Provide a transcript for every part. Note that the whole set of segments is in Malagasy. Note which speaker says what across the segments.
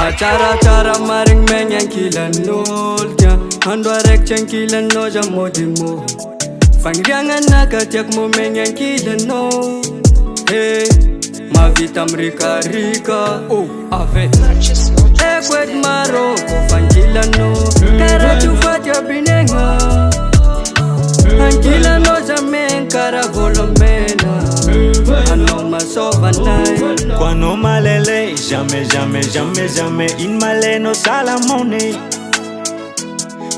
Speaker 1: Macara-cara maring menyankilanol Tia andro araiky tsy ankilanao za modimo Fagniranana tiako mo menyankilanao Hey, mavita mirikarika ave Eko edy maroko fankilanao Karaha binegna Ankilanao za men karaha volamena Anao masovanay
Speaker 2: Kwa no malele, jamais, jamais, jamais, jamais In maleno salamone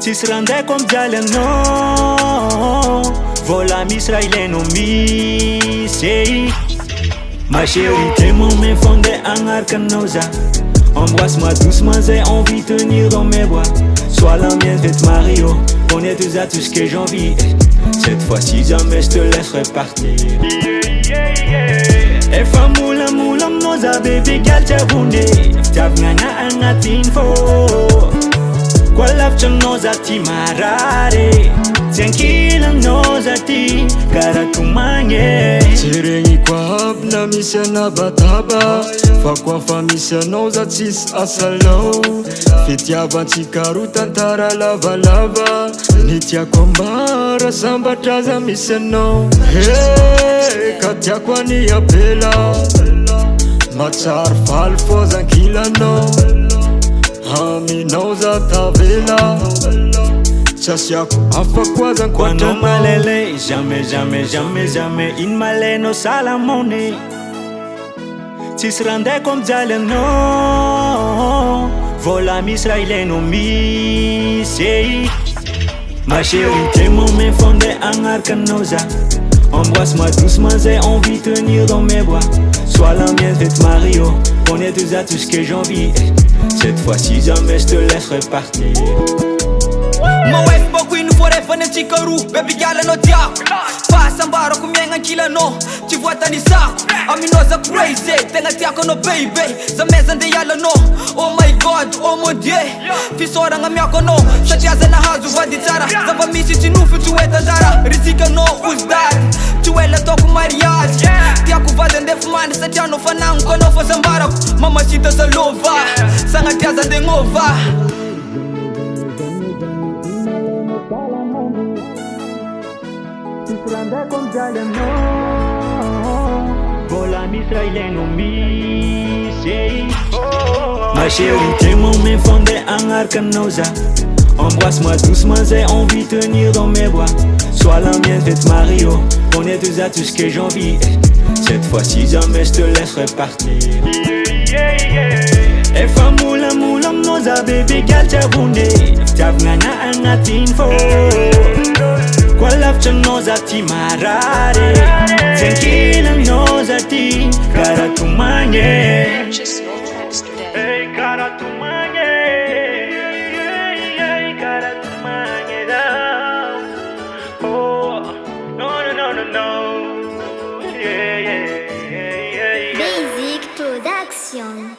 Speaker 2: Tsisy randray comme dialy anao Vola misy raha ilainao misy Ma chérie, t'es mon main fondée agnaraka anao za Embrasse-moi doucement, j'ai envie de tenir dans mes bras Sois la mienne, je vais te marier Connais tout ça, tout ce que j'ai envie Cette fois-ci jamais je te laisserai partir Efa mula mnoza baby girl chabune Fitiavagna agnatin'ny fô Kwa lavitra anao za ty marary Tsy ankilanao za ty karaha tomagny
Speaker 1: Tsy regny koa aby na misy anabataba Fa koa fa misy anao za tsisy asalao Fitiavantsika ro tantara lavalava Ny tiako ambara sambatra za misy anao Hey, ka tiako any apela Matsary faly fô za ankilanao Aminao za tavela Tsy asiako hafa koa za
Speaker 2: Kwa no
Speaker 1: ankoatranao
Speaker 2: malele, jamais, jamais, jamais, jamais In maleno salamone Tsisy randray comme dialy anao Vola misy raha ilainao misy Ma chérie, t'es mon main fondée agnaraka anao za Embrasse-moi doucement, j'ai envie de tenir dans mes bras Sois la mienne, je vais te marier Connais tout ça, tout ce que j'ai envie Cette fois-ci jamais je te laisserai partir
Speaker 3: Ma wife bako ino forefa ny antsika roa Baby girl anao tiako Fahasambarako miaigna ankilanao Tsy voatanisako Aminao za crazy Tegna tiako anao baby Za meza nde hiala anao Oh my god, oh mon dieu Fisaoragna miako anao Satria za nahazo vady tsara Zava misy tsy nofo tsy hoe tanjara Risika anao ozdary Tsy hoe lataoko mariage Tiako vady andefa mandry Satria anao fanagniko anao fahasambarako Mamasita za lova Sagnatia za ndegnova
Speaker 2: Randray comme dialy anao Vola misy raha ilainao misy Ma chérie, t'es mon main fondée agnaraka anao za Embrasse-moi doucement, j'ai envie de tenir dans mes bras Sois la mienne, je vais te marier Connais tout ça, tout ce que j'ai envie Cette fois-ci jamais je te laisserai partir Efa mula mnoza baby girl chabune Fitiavagna agnatin'ny fô Kwa lavitra anao za ty marary Tsy ankilanao za ty karaha tomagny Karaha tomagny Karaha tomagny daw Oh, no, no, no, no, no
Speaker 4: Basic Production.